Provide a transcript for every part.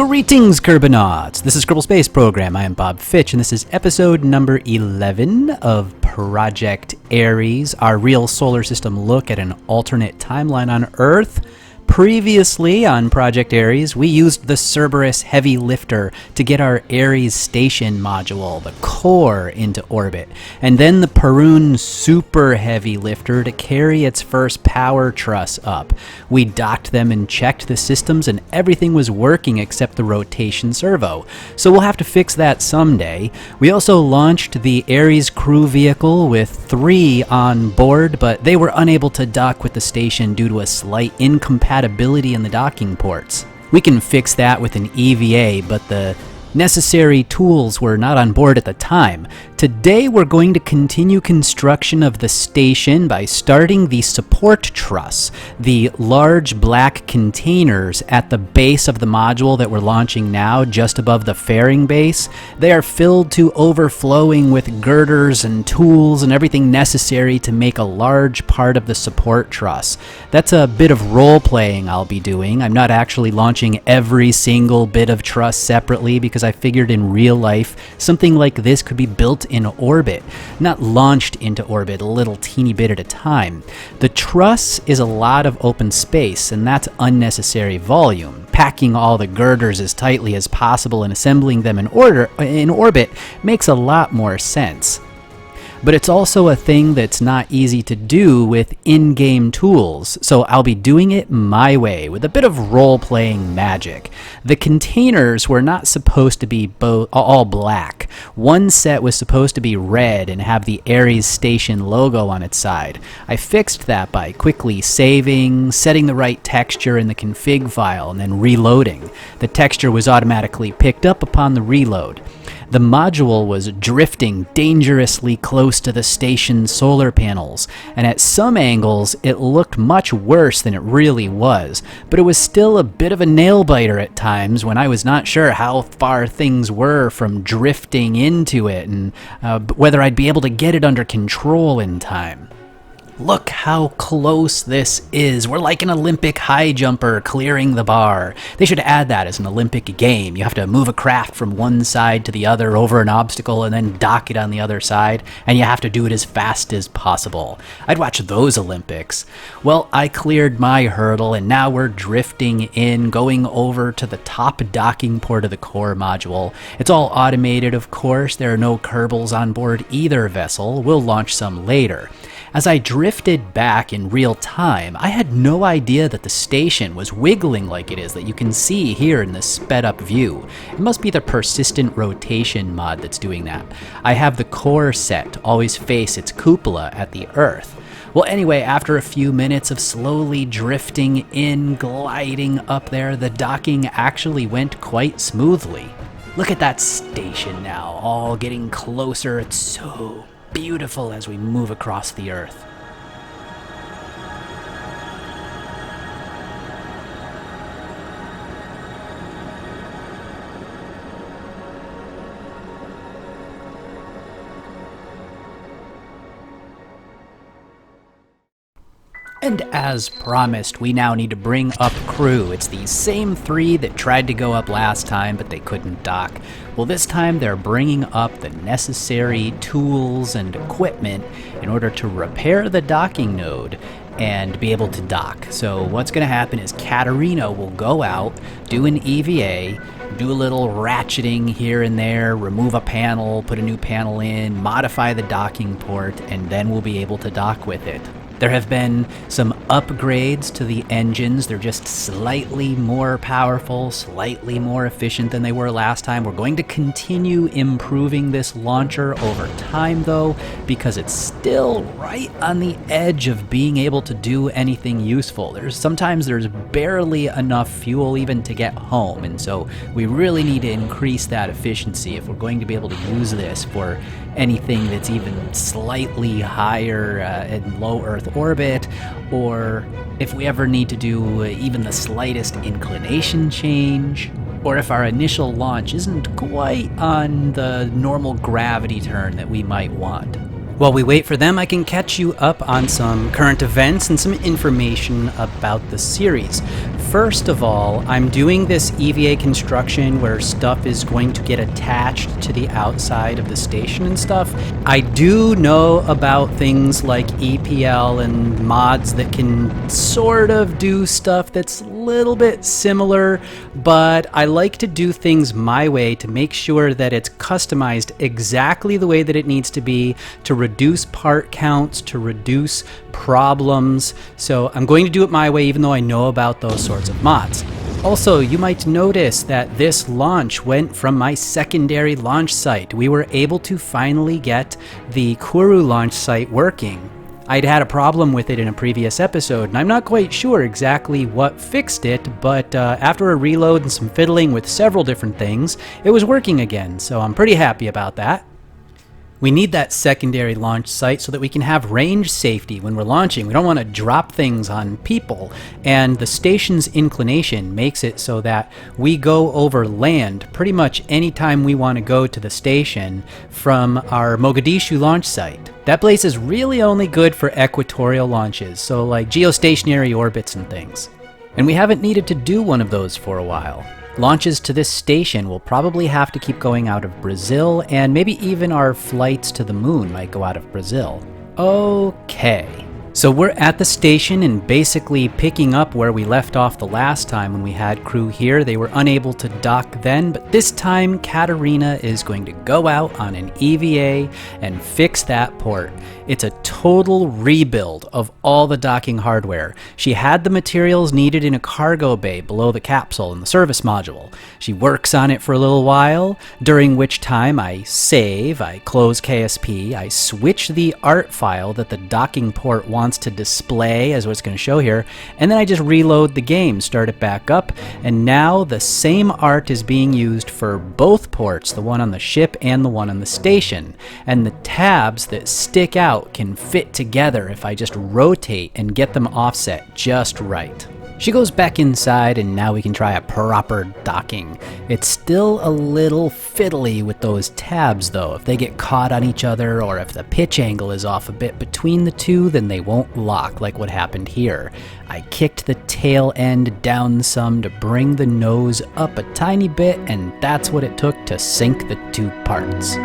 Greetings, Kerbonauts! This is Kerbal Space Program. I am Bob Fitch, and this is episode number 11 of Project Ares, our real solar system look at an alternate timeline on Earth. Previously on Project Ares, we used the Cerberus Heavy Lifter to get our Ares Station module, the core, into orbit, and then the Perun Super Heavy Lifter to carry its first power truss up. We docked them and checked the systems, and everything was working except the rotation servo, so we'll have to fix that someday. We also launched the Ares crew vehicle with 3 on board, but they were unable to dock with the station due to a slight incompatibility in the docking ports. We can fix that with an EVA, but the necessary tools were not on board at the time. Today we're going to continue construction of the station by starting the support truss, the large black containers at the base of the module that we're launching now, just above the fairing base. They are filled to overflowing with girders and tools and everything necessary to make a large part of the support truss. That's a bit of role-playing I'll be doing. I'm not actually launching every single bit of truss separately because I figured in real life something like this could be built in orbit, not launched into orbit a little teeny bit at a time. The truss is a lot of open space, and that's unnecessary volume. Packing all the girders as tightly as possible and assembling them in orbit makes a lot more sense. But it's also a thing that's not easy to do with in-game tools, so I'll be doing it my way, with a bit of role-playing magic. The containers were not supposed to be all black. One set was supposed to be red and have the Ares Station logo on its side. I fixed that by quickly saving, setting the right texture in the config file, and then reloading. The texture was automatically picked up upon the reload. The module was drifting dangerously close to the station's solar panels, and at some angles it looked much worse than it really was, but it was still a bit of a nail-biter at times when I was not sure how far things were from drifting into it and whether I'd be able to get it under control in time. Look how close this is. We're like an Olympic high jumper clearing the bar. They should add that as an Olympic game. You have to move a craft from one side to the other over an obstacle and then dock it on the other side, and you have to do it as fast as possible. I'd watch those Olympics. Well, I cleared my hurdle, and now we're drifting in, going over to the top docking port of the core module. It's all automated, of course. There are no Kerbals on board either vessel. We'll launch some later. As I drifted back in real time, I had no idea that the station was wiggling like it is that you can see here in this sped up view. It must be the persistent rotation mod that's doing that. I have the core set to always face its cupola at the Earth. Well, anyway, after a few minutes of slowly drifting in, gliding up there, the docking actually went quite smoothly. Look at that station now, all getting closer. It's so beautiful as we move across the Earth. And as promised, we now need to bring up crew. It's the same 3 that tried to go up last time, but they couldn't dock. Well, this time they're bringing up the necessary tools and equipment in order to repair the docking node and be able to dock. So what's going to happen is Katerina will go out, do an EVA, do a little ratcheting here and there, remove a panel, put a new panel in, modify the docking port, and then we'll be able to dock with it. There have been some upgrades to the engines. They're just slightly more powerful, slightly more efficient than they were last time. We're going to continue improving this launcher over time, though, because it's still right on the edge of being able to do anything useful. Sometimes there's barely enough fuel even to get home, and so we really need to increase that efficiency if we're going to be able to use this for anything that's even slightly higher in low Earth orbit, or if we ever need to do even the slightest inclination change, or if our initial launch isn't quite on the normal gravity turn that we might want. While we wait for them, I can catch you up on some current events and some information about the series. First of all, I'm doing this EVA construction where stuff is going to get attached to the outside of the station and stuff. I do know about things like EPL and mods that can sort of do stuff that's a little bit similar, but I like to do things my way to make sure that it's customized exactly the way that it needs to be, to reduce part counts, to reduce problems. So I'm going to do it my way, even though I know about those sorts of mods. Also, you might notice that this launch went from my secondary launch site. We were able to finally get the Kuru launch site working. I'd had a problem with it in a previous episode, and I'm not quite sure exactly what fixed it, but after a reload and some fiddling with several different things, it was working again, so I'm pretty happy about that. We need that secondary launch site so that we can have range safety when we're launching. We don't want to drop things on people, and the station's inclination makes it so that we go over land pretty much anytime we want to go to the station from our Mogadishu launch site. That place is really only good for equatorial launches, so like geostationary orbits and things. And we haven't needed to do one of those for a while. Launches to this station will probably have to keep going out of Brazil, and maybe even our flights to the moon might go out of Brazil. Okay. So we're at the station and basically picking up where we left off the last time when we had crew here. They were unable to dock then, but this time Katarina is going to go out on an EVA and fix that port. It's a total rebuild of all the docking hardware. She had the materials needed in a cargo bay below the capsule in the service module. She works on it for a little while, during which time I save, I close KSP, I switch the art file that the docking port wants to display, as what's going to show here, and then I just reload the game, start it back up, and now the same art is being used for both ports, the one on the ship and the one on the station, and the tabs that stick out can fit together if I just rotate and get them offset just right. She goes back inside, and now we can try a proper docking. It's still a little fiddly with those tabs though. If they get caught on each other, or if the pitch angle is off a bit between the two, then they won't lock like what happened here. I kicked the tail end down some to bring the nose up a tiny bit, and that's what it took to sync the two parts.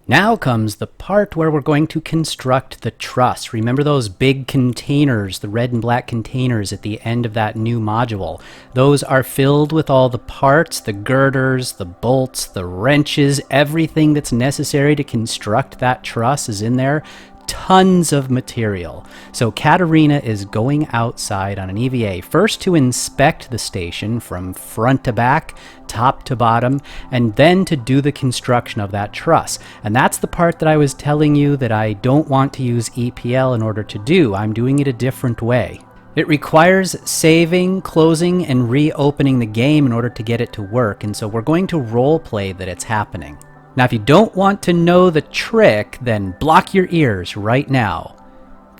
Now comes the part where we're going to construct the truss. Remember those big containers, the red and black containers at the end of that new module? Those are filled with all the parts, the girders, the bolts, the wrenches, everything that's necessary to construct that truss is in there. Tons of material. So Katarina is going outside on an EVA, first to inspect the station from front to back, top to bottom, and then to do the construction of that truss. And that's the part that I was telling you that I don't want to use EPL in order to do. I'm doing it a different way. It requires saving, closing, and reopening the game in order to get it to work, and so we're going to role play that it's happening. Now, if you don't want to know the trick, then block your ears right now.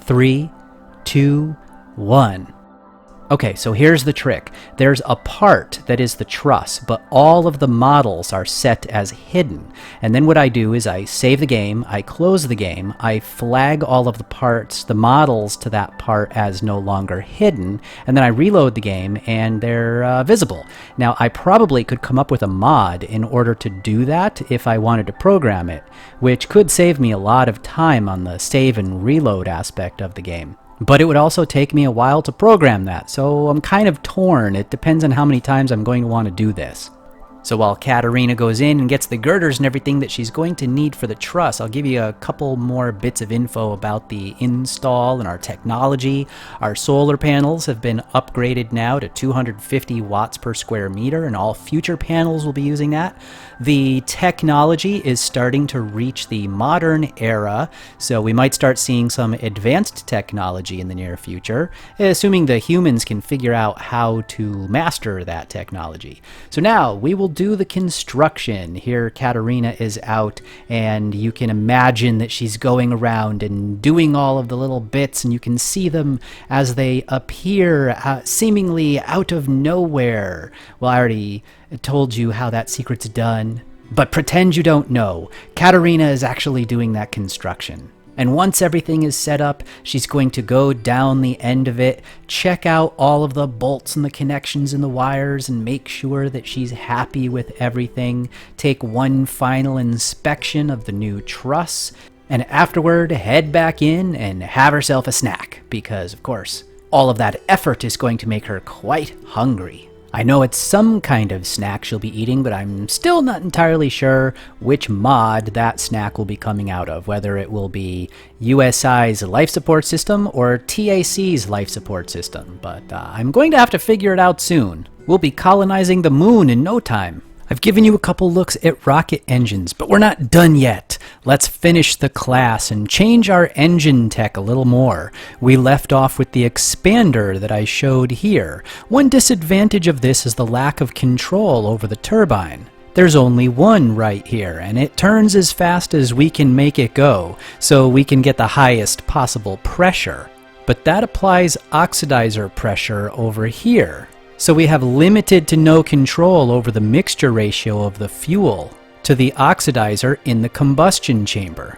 3, 2, 1. Okay, so here's the trick. There's a part that is the truss, but all of the models are set as hidden. And then what I do is I save the game, I close the game, I flag all of the parts, the models to that part as no longer hidden, and then I reload the game and they're visible. Now, I probably could come up with a mod in order to do that if I wanted to program it, which could save me a lot of time on the save and reload aspect of the game. But it would also take me a while to program that, so I'm kind of torn. It depends on how many times I'm going to want to do this. So while Katarina goes in and gets the girders and everything that she's going to need for the truss, I'll give you a couple more bits of info about the install and our technology. Our solar panels have been upgraded now to 250 watts per square meter, and all future panels will be using that. The technology is starting to reach the modern era, so we might start seeing some advanced technology in the near future, assuming the humans can figure out how to master that technology. So now we will do the construction. Here Katarina is out, and you can imagine that she's going around and doing all of the little bits, and you can see them as they appear seemingly out of nowhere. Well, I already told you how that secret's done, but pretend you don't know. Katarina is actually doing that construction. And once everything is set up, she's going to go down the end of it, check out all of the bolts and the connections and the wires, and make sure that she's happy with everything, take one final inspection of the new truss, and afterward head back in and have herself a snack, because of course, all of that effort is going to make her quite hungry. I know it's some kind of snack she'll be eating, but I'm still not entirely sure which mod that snack will be coming out of, whether it will be USI's life support system or TAC's life support system, but I'm going to have to figure it out soon. We'll be colonizing the moon in no time. I've given you a couple looks at rocket engines, but we're not done yet. Let's finish the class and change our engine tech a little more. We left off with the expander that I showed here. One disadvantage of this is the lack of control over the turbine. There's only one right here, and it turns as fast as we can make it go, so we can get the highest possible pressure. But that applies oxidizer pressure over here. So we have limited to no control over the mixture ratio of the fuel to the oxidizer in the combustion chamber.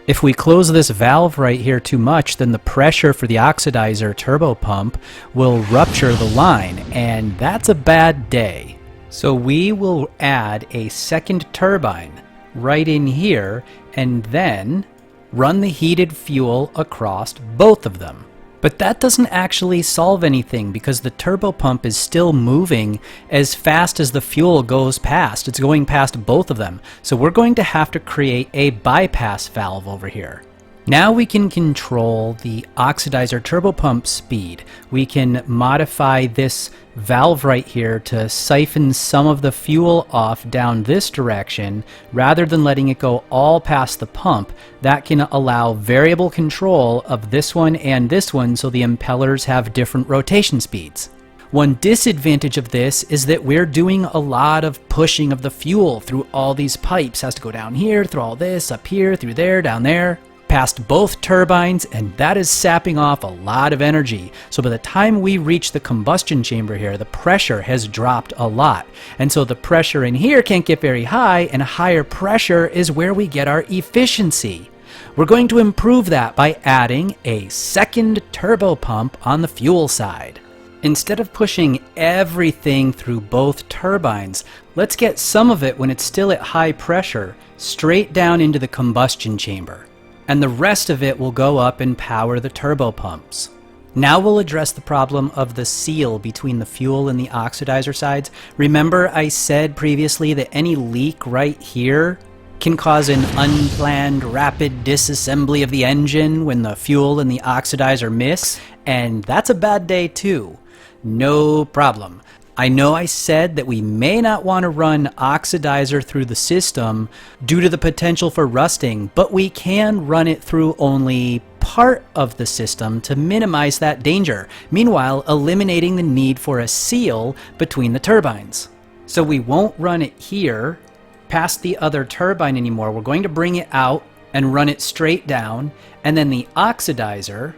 If we close this valve right here too much, then the pressure for the oxidizer turbo pump will rupture the line, and that's a bad day. So we will add a second turbine right in here and then run the heated fuel across both of them. But that doesn't actually solve anything because the turbo pump is still moving as fast as the fuel goes past. It's going past both of them. So we're going to have to create a bypass valve over here. Now we can control the oxidizer turbo pump speed. We can modify this valve right here to siphon some of the fuel off down this direction rather than letting it go all past the pump. That can allow variable control of this one and this one so the impellers have different rotation speeds. One disadvantage of this is that we're doing a lot of pushing of the fuel through all these pipes. It has to go down here, through all this, up here, through there, down there, past both turbines, and that is sapping off a lot of energy. So by the time we reach the combustion chamber here, the pressure has dropped a lot. And so the pressure in here can't get very high, and higher pressure is where we get our efficiency. We're going to improve that by adding a second turbo pump on the fuel side. Instead of pushing everything through both turbines, let's get some of it when it's still at high pressure straight down into the combustion chamber. And the rest of it will go up and power the turbo pumps. Now we'll address the problem of the seal between the fuel and the oxidizer sides. Remember I said previously that any leak right here can cause an unplanned rapid disassembly of the engine when the fuel and the oxidizer miss, and that's a bad day too. No problem. I know I said that we may not want to run oxidizer through the system due to the potential for rusting, but we can run it through only part of the system to minimize that danger, meanwhile eliminating the need for a seal between the turbines. So we won't run it here past the other turbine anymore. We're going to bring it out and run it straight down, and then the oxidizer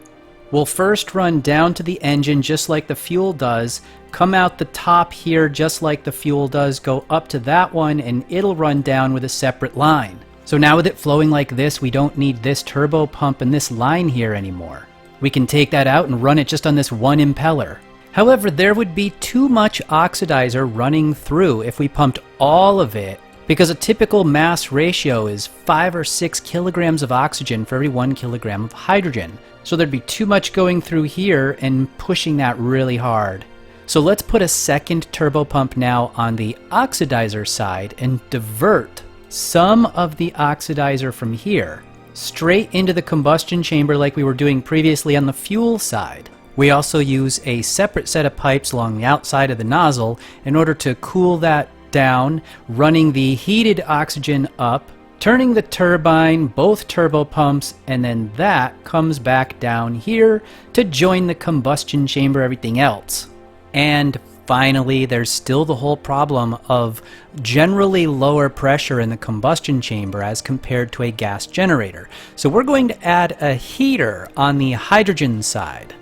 will first run down to the engine just like the fuel does, come out the top here just like the fuel does, go up to that one, and it'll run down with a separate line. So now with it flowing like this, we don't need this turbo pump and this line here anymore. We can take that out and run it just on this one impeller. However, there would be too much oxidizer running through if we pumped all of it, because a typical mass ratio is 5 or 6 kilograms of oxygen for every 1 kilogram of hydrogen. So there'd be too much going through here and pushing that really hard. So let's put a second turbo pump now on the oxidizer side and divert some of the oxidizer from here straight into the combustion chamber like we were doing previously on the fuel side. We also use a separate set of pipes along the outside of the nozzle in order to cool that down, running the heated oxygen up, turning the turbine, both turbo pumps, and then that comes back down here to join the combustion chamber, everything else. And finally, there's still the whole problem of generally lower pressure in the combustion chamber as compared to a gas generator. So we're going to add a heater on the hydrogen side.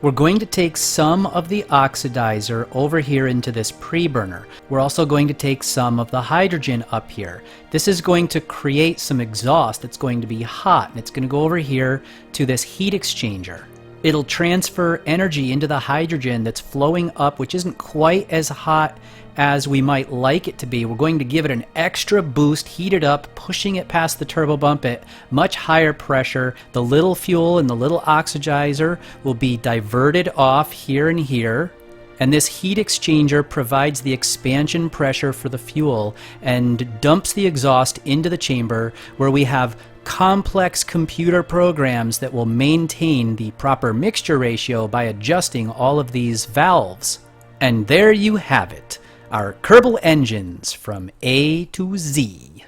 We're going to take some of the oxidizer over here into this preburner. We're also going to take some of the hydrogen up here. This is going to create some exhaust that's going to be hot, and it's going to go over here to this heat exchanger. It'll transfer energy into the hydrogen that's flowing up, which isn't quite as hot as we might like it to be. We're going to give it an extra boost, heat it up, pushing it past the turbo bump at much higher pressure. The little fuel and the little oxidizer will be diverted off here and here. And this heat exchanger provides the expansion pressure for the fuel and dumps the exhaust into the chamber, where we have complex computer programs that will maintain the proper mixture ratio by adjusting all of these valves. And there you have it, our Kerbal engines from A to Z.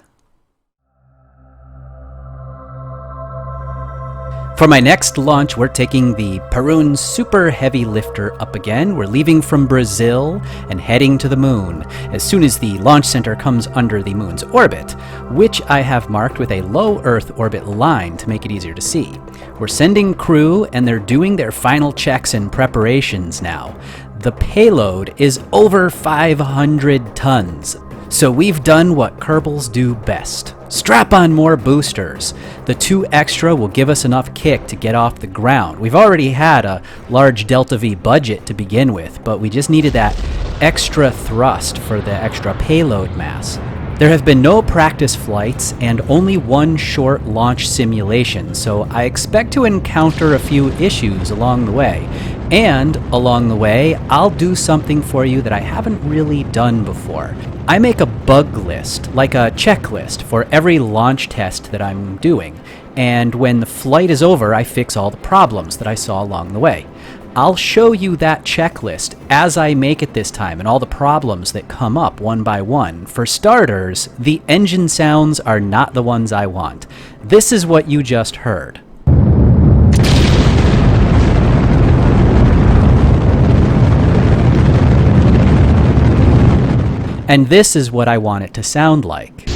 For my next launch, we're taking the Perun Super Heavy Lifter up again. We're leaving from Brazil and heading to the moon as soon as the launch center comes under the moon's orbit, which I have marked with a low Earth orbit line to make it easier to see. We're sending crew, and they're doing their final checks and preparations now. The payload is over 500 tons. So we've done what Kerbals do best. Strap on more boosters. The 2 extra will give us enough kick to get off the ground. We've already had a large Delta V budget to begin with, but we just needed that extra thrust for the extra payload mass. There have been no practice flights and only one short launch simulation, so I expect to encounter a few issues along the way. And along the way, I'll do something for you that I haven't really done before. I make a bug list, like a checklist, for every launch test that I'm doing. And when the flight is over, I fix all the problems that I saw along the way. I'll show you that checklist as I make it this time and all the problems that come up one by one. For starters, the engine sounds are not the ones I want. This is what you just heard. And this is what I want it to sound like.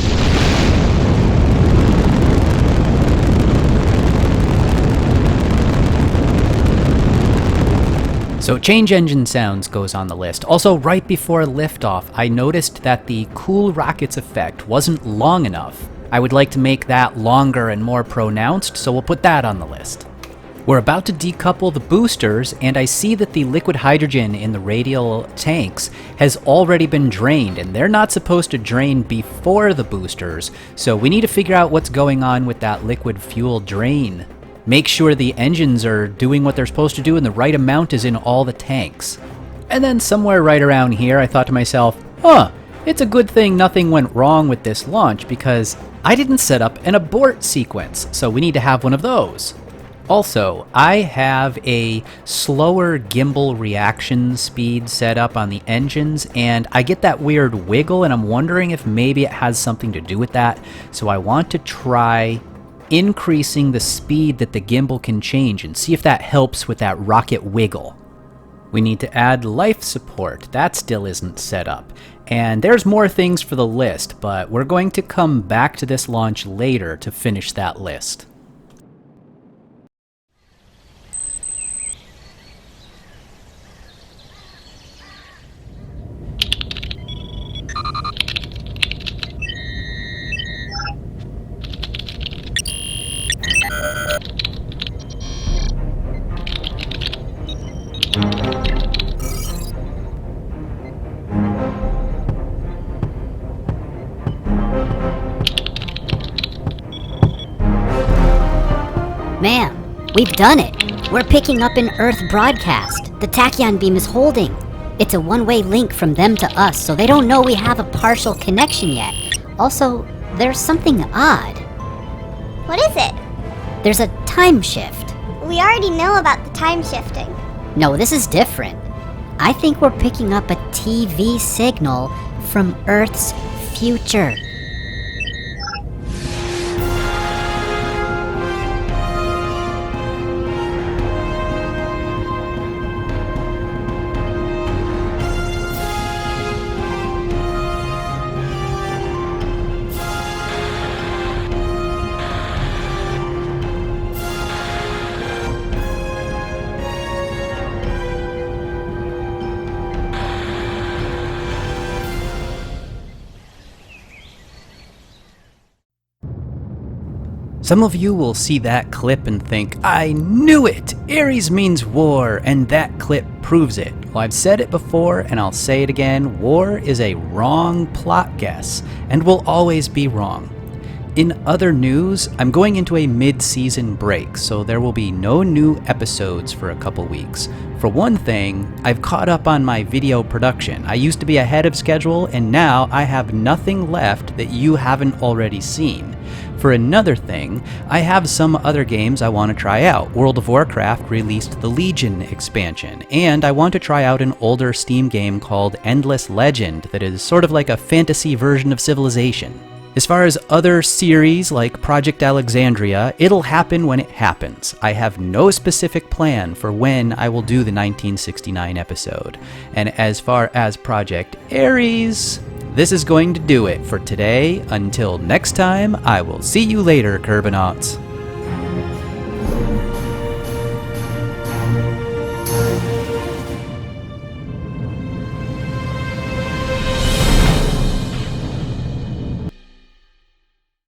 So change engine sounds goes on the list. Also, right before liftoff, I noticed that the cool rockets effect wasn't long enough. I would like to make that longer and more pronounced, so we'll put that on the list. We're about to decouple the boosters, and I see that the liquid hydrogen in the radial tanks has already been drained, and they're not supposed to drain before the boosters, so we need to figure out what's going on with that liquid fuel drain. Make sure the engines are doing what they're supposed to do and the right amount is in all the tanks. And then somewhere right around here, I thought to myself, it's a good thing nothing went wrong with this launch because I didn't set up an abort sequence, so we need to have one of those. Also, I have a slower gimbal reaction speed set up on the engines, and I get that weird wiggle, and I'm wondering if maybe it has something to do with that. So I want to try increasing the speed that the gimbal can change and see if that helps with that rocket wiggle. We need to add life support. That still isn't set up. And there's more things for the list, but we're going to come back to this launch later to finish that list. Ma'am, we've done it. We're picking up an Earth broadcast. The tachyon beam is holding. It's a one-way link from them to us, so they don't know we have a partial connection yet. Also, there's something odd. What is it? There's a time shift. We already know about the time shifting. No, this is different. I think we're picking up a TV signal from Earth's future. Some of you will see that clip and think, I knew it! Ares means war, and that clip proves it. Well, I've said it before, and I'll say it again, war is a wrong plot guess, and will always be wrong. In other news, I'm going into a mid-season break, so there will be no new episodes for a couple weeks. For one thing, I've caught up on my video production. I used to be ahead of schedule, and now I have nothing left that you haven't already seen. For another thing, I have some other games I want to try out. World of Warcraft released the Legion expansion, and I want to try out an older Steam game called Endless Legend that is sort of like a fantasy version of Civilization. As far as other series like Project Alexandria, it'll happen when it happens. I have no specific plan for when I will do the 1969 episode. And as far as Project Ares, this is going to do it for today. Until next time, I will see you later, Kerbonauts.